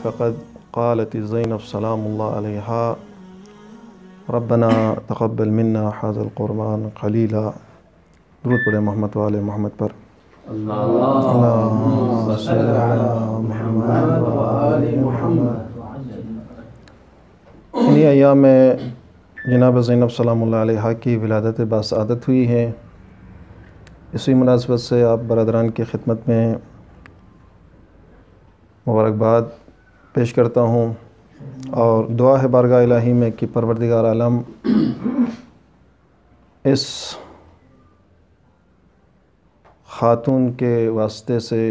فقد قالت زینب سلام اللہ علیہا ربنا تقبل منا هذا القرآن قلیلا. درود پڑھیں محمد والے محمد پر. اللہم صل علی محمد وآل محمد. انہی ایام میں جناب زینب سلام اللہ علیہا کی ولادت باسعادت ہوئی ہے. اسی مناسبت سے آپ برادران کی خدمت میں مبارکباد پیش کرتا ہوں اور دعا ہے بارگاہ الہی میں کہ پروردگار عالم اس خاتون کے واسطے سے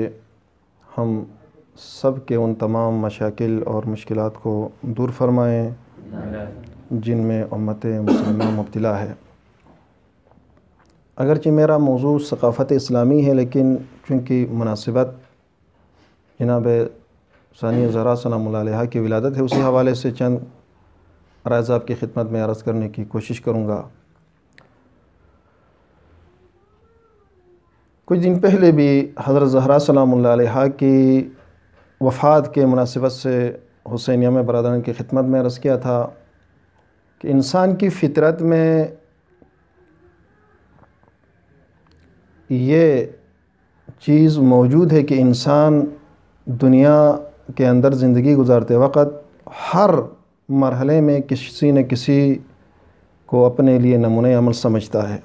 ہم سب کے ان تمام مشاکل اور مشکلات کو دور فرمائیں جن میں امت مسلمہ مبتلا ہے. اگرچہ میرا موضوع ثقافت اسلامی ہے، لیکن چونکہ مناسبت جناب ثانیہ زہرا سلام اللہ علیہا کی ولادت ہے، اسی حوالے سے چند عرائض آپ کی خدمت میں عرض کرنے کی کوشش کروں گا. کچھ دن پہلے بھی حضرت زہرا سلام اللہ علیہا کی وفات کے مناسبت سے حسینیہ میں برادران کی خدمت میں عرض کیا تھا کہ انسان کی فطرت میں یہ چیز موجود ہے کہ انسان دنیا کے اندر زندگی گزارتے وقت ہر مرحلے میں کسی نہ کسی کو اپنے لیے نمونۂ عمل سمجھتا ہے.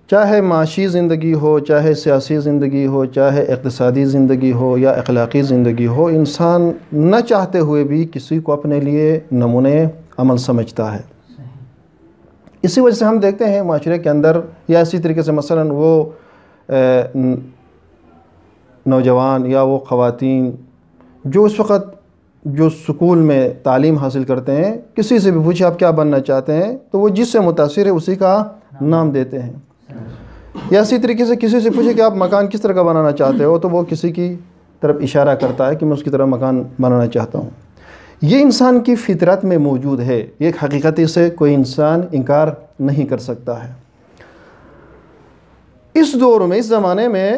چاہے معاشی زندگی ہو، چاہے سیاسی زندگی ہو، چاہے اقتصادی زندگی ہو یا اخلاقی زندگی ہو، انسان نہ چاہتے ہوئے بھی کسی کو اپنے لیے نمونۂ عمل سمجھتا ہے. اسی وجہ سے ہم دیکھتے ہیں معاشرے کے اندر یا اسی طریقے سے مثلاً وہ نوجوان یا وہ خواتین جو اس وقت جو سکول میں تعلیم حاصل کرتے ہیں، کسی سے بھی پوچھے آپ کیا بننا چاہتے ہیں تو وہ جس سے متاثر ہے اسی کا نام دیتے ہیں. یا اسی طریقے سے کسی سے پوچھے کہ آپ مکان کس طرح کا بنانا چاہتے ہو تو وہ کسی کی طرف اشارہ کرتا ہے کہ میں اس کی طرح مکان بنانا چاہتا ہوں. یہ انسان کی فطرت میں موجود ہے، یہ ایک حقیقت سے کوئی انسان انکار نہیں کر سکتا ہے. اس دور میں، اس زمانے میں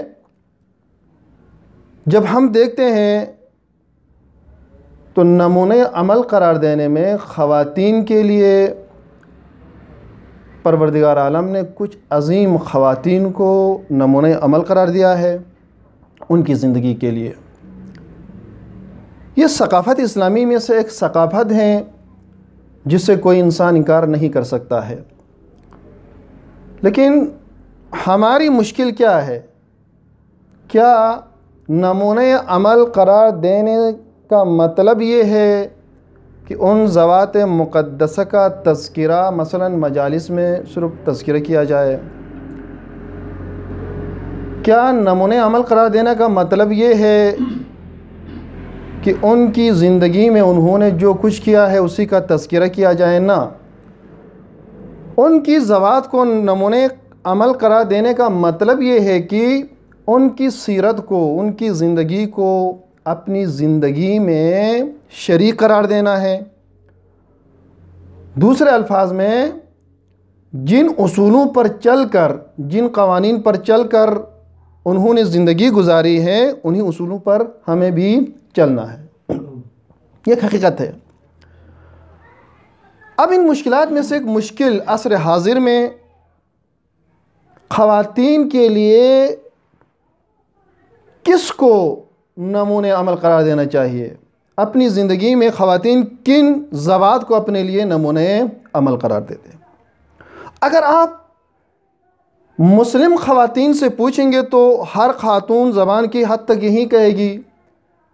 جب ہم دیکھتے ہیں تو نمونۂ عمل قرار دینے میں خواتین کے لیے پروردگار عالم نے کچھ عظیم خواتین کو نمونۂ عمل قرار دیا ہے ان کی زندگی کے لیے. یہ ثقافت اسلامی میں سے ایک ثقافت ہے جس سے کوئی انسان انکار نہیں کر سکتا ہے. لیکن ہماری مشکل کیا ہے؟ کیا نمونۂ عمل قرار دینے کا مطلب یہ ہے کہ ان ذوات مقدسہ کا تذکرہ مثلا مجالس میں صرف تذکرہ کیا جائے؟ کیا نمونۂ عمل قرار دینے کا مطلب یہ ہے کہ ان کی زندگی میں انہوں نے جو کچھ کیا ہے اسی کا تذکرہ کیا جائے؟ نہ، ان کی ذوات کو نمونۂ عمل قرار دینے کا مطلب یہ ہے کہ ان کی سیرت کو، ان کی زندگی کو اپنی زندگی میں شریک قرار دینا ہے. دوسرے الفاظ میں جن اصولوں پر چل کر، جن قوانین پر چل کر انہوں نے زندگی گزاری ہے انہی اصولوں پر ہمیں بھی چلنا ہے. یہ ایک حقیقت ہے. اب ان مشکلات میں سے ایک مشکل عصر حاضر میں خواتین کے لیے کس کو نمونۂ عمل قرار دینا چاہیے؟ اپنی زندگی میں خواتین کن ذوات کو اپنے لیے نمونۂ عمل قرار دیتے ہیں؟ اگر آپ مسلم خواتین سے پوچھیں گے تو ہر خاتون زبان کی حد تک یہی کہے گی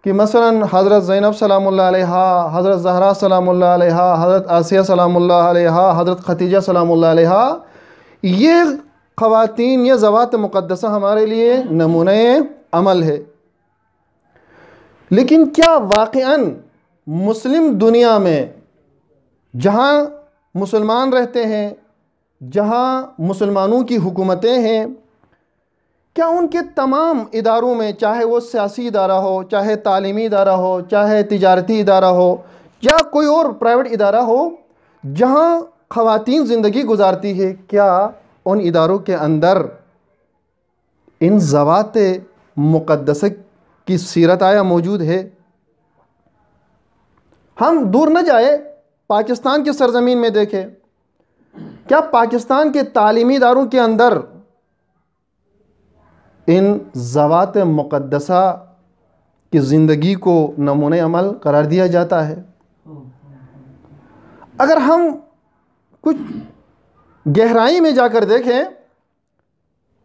کہ مثلا حضرت زینب سلام اللہ علیہا، حضرت زہرا سلام اللہ علیہا، حضرت آسیہ سلام اللہ علیہا، حضرت ختیجہ سلام اللہ علیہا، یہ خواتین، یہ ذوات مقدسہ ہمارے لیے نمونۂ عمل ہے. لیکن کیا واقعاً مسلم دنیا میں جہاں مسلمان رہتے ہیں، جہاں مسلمانوں کی حکومتیں ہیں، کیا ان کے تمام اداروں میں، چاہے وہ سیاسی ادارہ ہو، چاہے تعلیمی ادارہ ہو، چاہے تجارتی ادارہ ہو یا کوئی اور پرائیویٹ ادارہ ہو جہاں خواتین زندگی گزارتی ہے، کیا ان اداروں کے اندر ان ذوات مقدسہ کی سیرت آیا موجود ہے؟ ہم دور نہ جائے، پاکستان کی سرزمین میں دیکھیں، کیا پاکستان کے تعلیمی اداروں کے اندر ان ذوات مقدسہ کی زندگی کو نمونۂ عمل قرار دیا جاتا ہے؟ اگر ہم کچھ گہرائی میں جا کر دیکھیں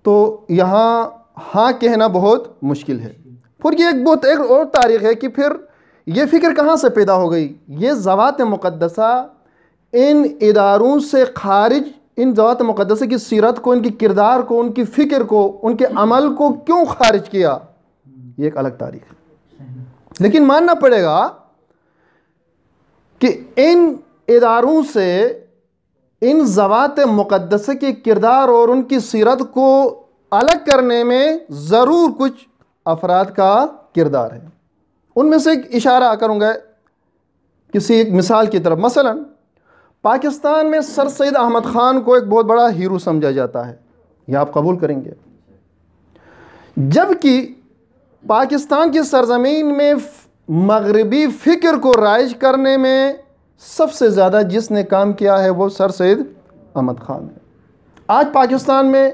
تو یہاں ہاں کہنا بہت مشکل ہے۔ پھر یہ ایک اور تاریخ ہے کہ پھر یہ فکر کہاں سے پیدا ہو گئی؟ یہ ذوات مقدسہ ان اداروں سے خارج، ان ذوات مقدسہ کی سیرت کو، ان کی کردار کو، ان کی فکر کو، ان کے عمل کو کیوں خارج کیا؟ یہ ایک الگ تاریخ ہے، لیکن ماننا پڑے گا کہ ان اداروں سے ان ذوات مقدسہ کے کردار اور ان کی سیرت کو الگ کرنے میں ضرور کچھ افراد کا کردار ہے۔ ان میں سے ایک اشارہ کروں گا کسی ایک مثال کی طرف۔ مثلا پاکستان میں سر سید احمد خان کو ایک بہت بڑا ہیرو سمجھا جاتا ہے، یہ آپ قبول کریں گے؟ جبکہ پاکستان کی سرزمین میں مغربی فکر کو رائج کرنے میں سب سے زیادہ جس نے کام کیا ہے وہ سر سید احمد خان ہے۔ آج پاکستان میں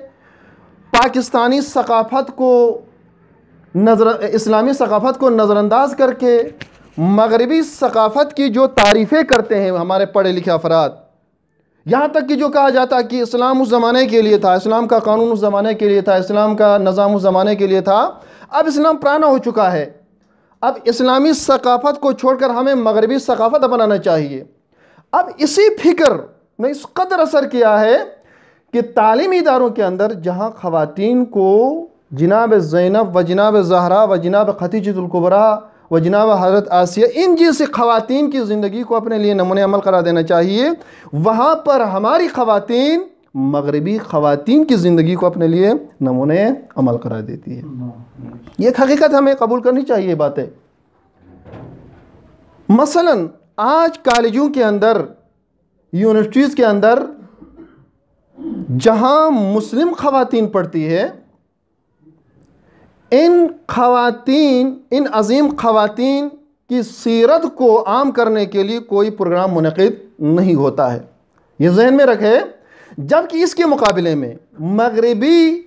پاکستانی ثقافت کو اسلامی ثقافت کو نظر انداز کر کے مغربی ثقافت کی جو تعریفیں کرتے ہیں ہمارے پڑھے لکھے افراد، یہاں تک کہ جو کہا جاتا کہ اسلام اس زمانے کے لیے تھا، اسلام کا قانون اس زمانے کے لیے تھا، اسلام کا نظام اس زمانے کے لیے تھا، اب اسلام پرانا ہو چکا ہے، اب اسلامی ثقافت کو چھوڑ کر ہمیں مغربی ثقافت اپنانا چاہیے۔ اب اسی فکر نے اس قدر اثر کیا ہے کہ تعلیمی اداروں کے اندر جہاں خواتین کو جناب زینب و جناب زہرا و جناب خدیجۃ الکبریٰ و جناب حضرت آسیہ، ان جیسی خواتین کی زندگی کو اپنے لیے نمونۂ عمل قرار دینا چاہیے، وہاں پر ہماری خواتین مغربی خواتین کی زندگی کو اپنے لیے نمونۂ عمل قرار دیتی ہے۔ یہ ایک حقیقت ہمیں قبول کرنی چاہیے یہ باتیں۔ مثلا آج کالجوں کے اندر، یونیورسٹیز کے اندر جہاں مسلم خواتین پڑھتی ہے، ان عظیم خواتین کی سیرت کو عام کرنے کے لیے کوئی پروگرام منعقد نہیں ہوتا ہے، یہ ذہن میں رکھے۔ جبکہ اس کے مقابلے میں مغربی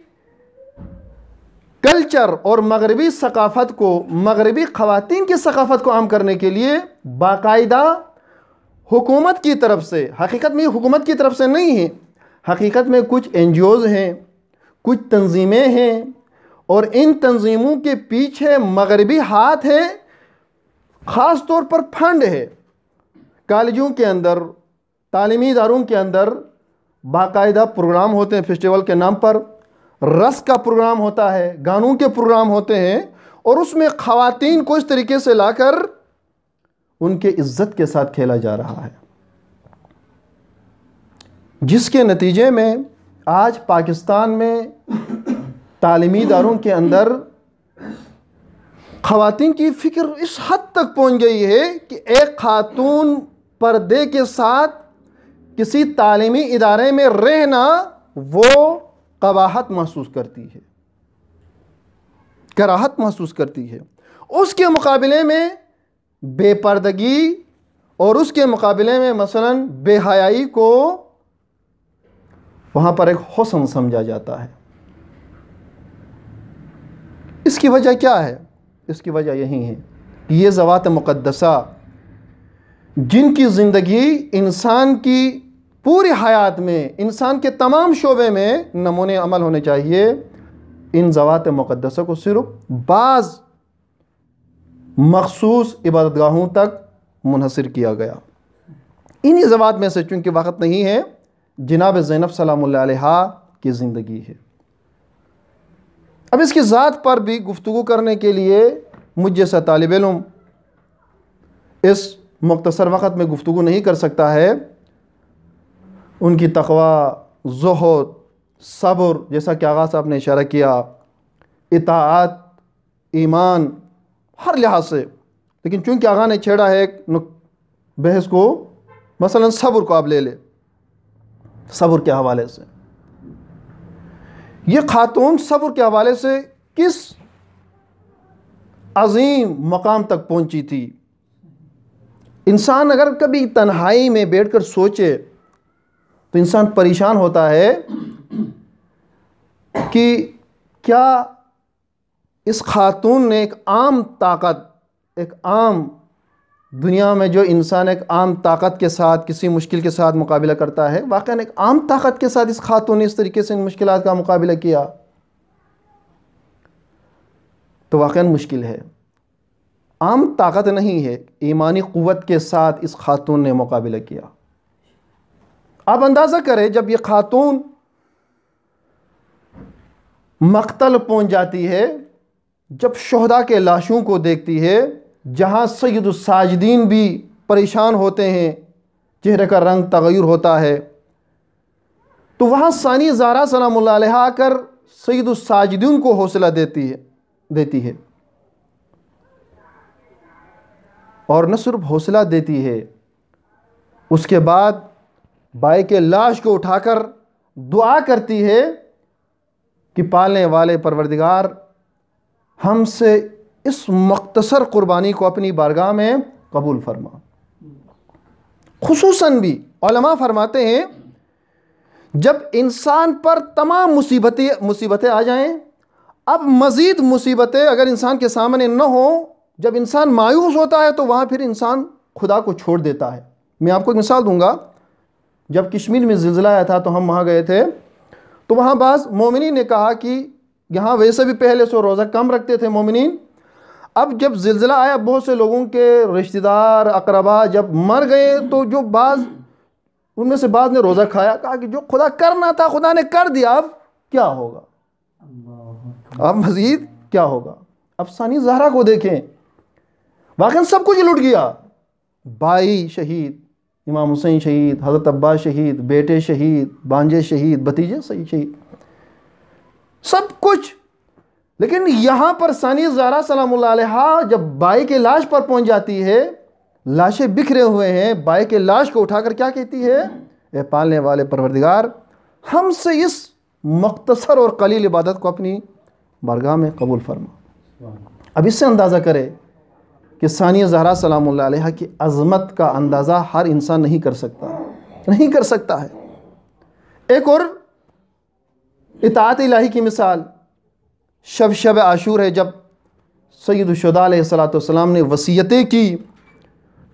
کلچر اور مغربی ثقافت کو، مغربی خواتین کی ثقافت کو عام کرنے کے لیے باقاعدہ حکومت کی طرف سے، حقیقت میں حکومت کی طرف سے نہیں ہے، حقیقت میں کچھ NGOs ہیں، کچھ تنظیمیں ہیں، اور ان تنظیموں کے پیچھے مغربی ہاتھ ہے، خاص طور پر فنڈ ہے۔ کالجوں کے اندر، تعلیمی اداروں کے اندر باقاعدہ پروگرام ہوتے ہیں فیسٹیول کے نام پر، رقص کا پروگرام ہوتا ہے، گانوں کے پروگرام ہوتے ہیں، اور اس میں خواتین کو اس طریقے سے لا کر ان کے عزت کے ساتھ کھیلا جا رہا ہے، جس کے نتیجے میں آج پاکستان میں تعلیمی اداروں کے اندر خواتین کی فکر اس حد تک پہنچ گئی ہے کہ ایک خاتون پردے کے ساتھ کسی تعلیمی ادارے میں رہنا وہ قباحت محسوس کرتی ہے، کراہت محسوس کرتی ہے۔ اس کے مقابلے میں بے پردگی اور اس کے مقابلے میں مثلا بے حیائی کو وہاں پر ایک حسن سمجھا جاتا ہے۔ اس کی وجہ کیا ہے؟ اس کی وجہ یہی ہے کہ یہ ذوات مقدسہ جن کی زندگی انسان کی پوری حیات میں، انسان کے تمام شعبے میں نمونۂ عمل ہونے چاہیے، ان ذوات مقدسہ کو صرف بعض مخصوص عبادت گاہوں تک منحصر کیا گیا۔ انہی ذوات میں سے چونکہ وقت نہیں ہے، جناب زینب سلام اللہ علیہا کی زندگی ہے۔ اب اس کی ذات پر بھی گفتگو کرنے کے لیے مجھ جیسا طالب علم اس مختصر وقت میں گفتگو نہیں کر سکتا ہے۔ ان کی تقوی، زہد، صبر، جیسا کہ آغاز صاحب نے اشارہ کیا، اطاعت، ایمان، ہر لحاظ سے، لیکن چونکہ آغا نے چھیڑا ہے ایک بحث کو، مثلا صبر کو آپ لے لیں، صبر کے حوالے سے یہ خاتون صبر کے حوالے سے کس عظیم مقام تک پہنچی تھی. انسان اگر کبھی تنہائی میں بیٹھ کر سوچے تو انسان پریشان ہوتا ہے کہ کیا اس خاتون نے ایک عام طاقت، ایک عام دنیا میں جو انسان ایک عام طاقت کے ساتھ کسی مشکل کے ساتھ مقابلہ کرتا ہے، واقعاً ایک عام طاقت کے ساتھ اس خاتون نے اس طریقے سے ان مشکلات کا مقابلہ کیا تو واقعاً مشکل ہے. عام طاقت نہیں ہے، ایمانی قوت کے ساتھ اس خاتون نے مقابلہ کیا. آپ اندازہ کریں جب یہ خاتون مقتل پہنچ جاتی ہے، جب شہداء کے لاشوں کو دیکھتی ہے، جہاں سید الساجدین بھی پریشان ہوتے ہیں، چہرے کا رنگ تغیر ہوتا ہے، تو وہاں ثانی زہرا سلام اللہ علیہا آ کر سید الساجدین کو حوصلہ دیتی ہے اور نہ صرف حوصلہ دیتی ہے، اس کے بعد بائی کے لاش کو اٹھا کر دعا کرتی ہے کہ پالنے والے پروردگار ہم سے اس مختصر قربانی کو اپنی بارگاہ میں قبول فرما. خصوصاً بھی علماء فرماتے ہیں جب انسان پر تمام مصیبتیں آ جائیں، اب مزید مصیبتیں اگر انسان کے سامنے نہ ہوں، جب انسان مایوس ہوتا ہے تو وہاں پھر انسان خدا کو چھوڑ دیتا ہے. میں آپ کو ایک مثال دوں گا. جب کشمیر میں زلزلہ آیا تھا تو ہم وہاں گئے تھے، تو وہاں بعض مومنین نے کہا کہ یہاں ویسے بھی پہلے سے روزہ کم رکھتے تھے مومنین، اب جب زلزلہ آیا بہت سے لوگوں کے رشتہ دار اقربا جب مر گئے تو جو بعض ان میں سے بعض نے روزہ کھایا، کہا کہ جو خدا کرنا تھا خدا نے کر دیا، اب کیا ہوگا، اب مزید کیا ہوگا. اب ثانی زہرا کو دیکھیں، واقعاً سب کچھ لٹ گیا. بھائی شہید، امام حسین شہید، حضرت عباس شہید، بیٹے شہید، بانجے شہید، بھتیجے شہید، سب کچھ. لیکن یہاں پر ثانی زہرا سلام اللہ علیہا جب بائی کے لاش پر پہنچ جاتی ہے، لاشیں بکھرے ہوئے ہیں، بائی کے لاش کو اٹھا کر کیا کہتی ہے؟ اے پالنے والے پروردگار ہم سے اس مختصر اور قلیل عبادت کو اپنی بارگاہ میں قبول فرما. اب اس سے اندازہ کرے کہ ثانی زہرا سلام اللہ علیہا کی عظمت کا اندازہ ہر انسان نہیں کر سکتا ہے. ایک اور اطاعت الہی کی مثال شب عاشور ہے. جب سید الشہداء علیہ السلام نے وصیتیں کی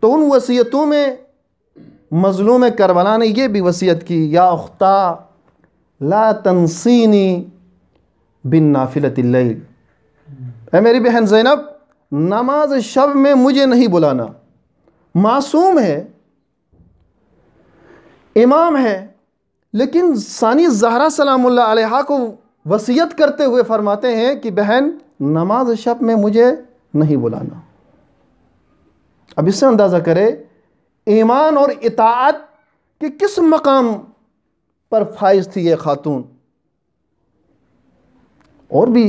تو ان وصیتوں میں مظلوم کربلا نے یہ بھی وصیت کی، یا اختا لا تنسینی بالنافلۃ اللیل، اے میری بہن زینب نماز شب میں مجھے نہیں بلانا. معصوم ہے، امام ہے، لیکن ثانی زہرا سلام اللہ علیہا کو وصیت کرتے ہوئے فرماتے ہیں کہ بہن نماز شب میں مجھے نہیں بلانا. اب اس سے اندازہ کرے ایمان اور اطاعت کہ کس مقام پر فائز تھی یہ خاتون. اور بھی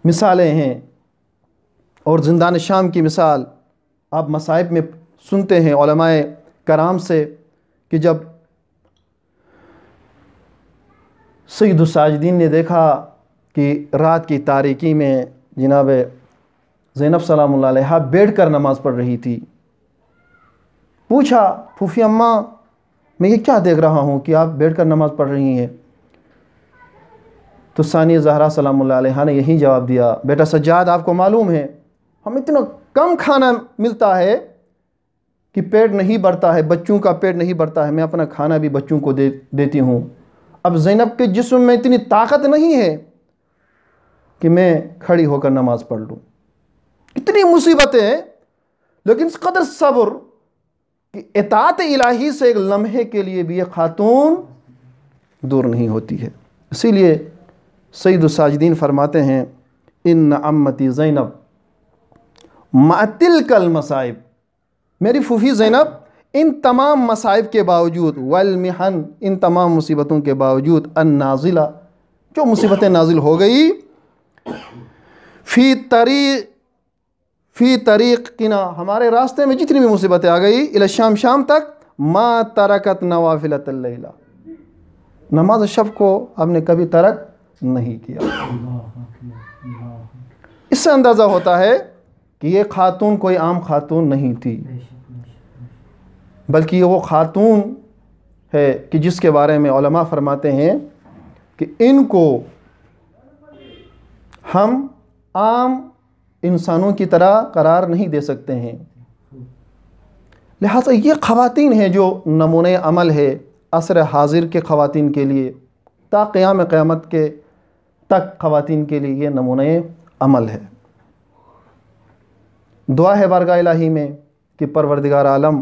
مثالیں ہیں، اور زندان شام کی مثال آپ مصائب میں سنتے ہیں علماء کرام سے کہ جب سید الساجدین نے دیکھا کہ رات کی تاریکی میں جناب زینب سلام اللہ علیہا بیٹھ کر نماز پڑھ رہی تھی، پوچھا پھوپھی اماں میں یہ کیا دیکھ رہا ہوں کہ آپ بیٹھ کر نماز پڑھ رہی ہیں؟ تو ثانی زہرا سلام اللہ علیہا نے یہی جواب دیا، بیٹا سجاد آپ کو معلوم ہے ہمیں اتنا کم کھانا ملتا ہے کہ پیٹ نہیں بھرتا ہے، بچوں کا پیٹ نہیں بھرتا ہے، میں اپنا کھانا بھی بچوں کو دیتی ہوں. اب زینب کے جسم میں اتنی طاقت نہیں ہے کہ میں کھڑی ہو کر نماز پڑھ لوں. اتنی مصیبتیں ہیں لیکن اس قدر صبر کہ اطاعت الہی سے ایک لمحے کے لیے بھی یہ خاتون دور نہیں ہوتی ہے. اسی لیے سید الساجدین فرماتے ہیں ان عمتی زینب مع تلک المصائب، میری پھوپھی زینب ان تمام مصائب کے باوجود، والمحن ان تمام مصیبتوں کے باوجود، النازلہ جو مصیبتیں نازل ہو گئی، فی طریقنا ہمارے راستے میں جتنی بھی مصیبتیں آ گئی، الی الشام شام تک، ما ترکت نوافلۃ اللیلہ نماز شب کو ہم نے کبھی ترک نہیں کیا۔ اس سے اندازہ ہوتا ہے کہ یہ خاتون کوئی عام خاتون نہیں تھی، بلکہ یہ وہ خاتون ہے کہ جس کے بارے میں علماء فرماتے ہیں کہ ان کو ہم عام انسانوں کی طرح قرار نہیں دے سکتے ہیں۔ لہٰذا یہ خواتین ہیں جو نمونۂ عمل ہے عصر حاضر کے خواتین کے لیے، تا قیام قیامت کے تک خواتین کے لیے یہ نمونۂ عمل ہے۔ دعا ہے بارگاہ الہی میں کہ پروردگار عالم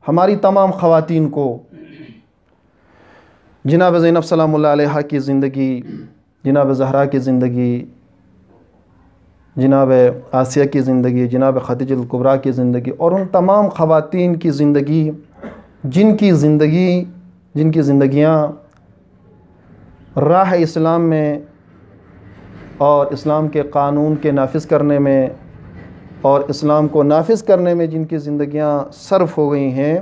ہماری تمام خواتین کو جناب زینب سلام اللہ علیہا کی زندگی، جناب زہرا کی زندگی، جناب آسیہ کی زندگی، جناب خدیجہ الکبریٰ کی زندگی، اور ان تمام خواتین کی زندگی جن کی زندگیاں راہ اسلام میں اور اسلام کے قانون کے نافذ کرنے میں اور اسلام کو نافذ کرنے میں جن کی زندگیاں صرف ہو گئی ہیں،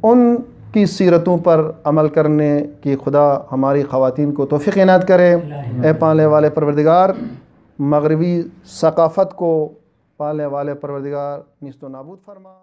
ان کی سیرتوں پر عمل کرنے کی خدا ہماری خواتین کو توفیق عنایت کرے۔ اے پالنے والے پروردگار، مغربی ثقافت کو پالنے والے پروردگار نیست و نابود فرما۔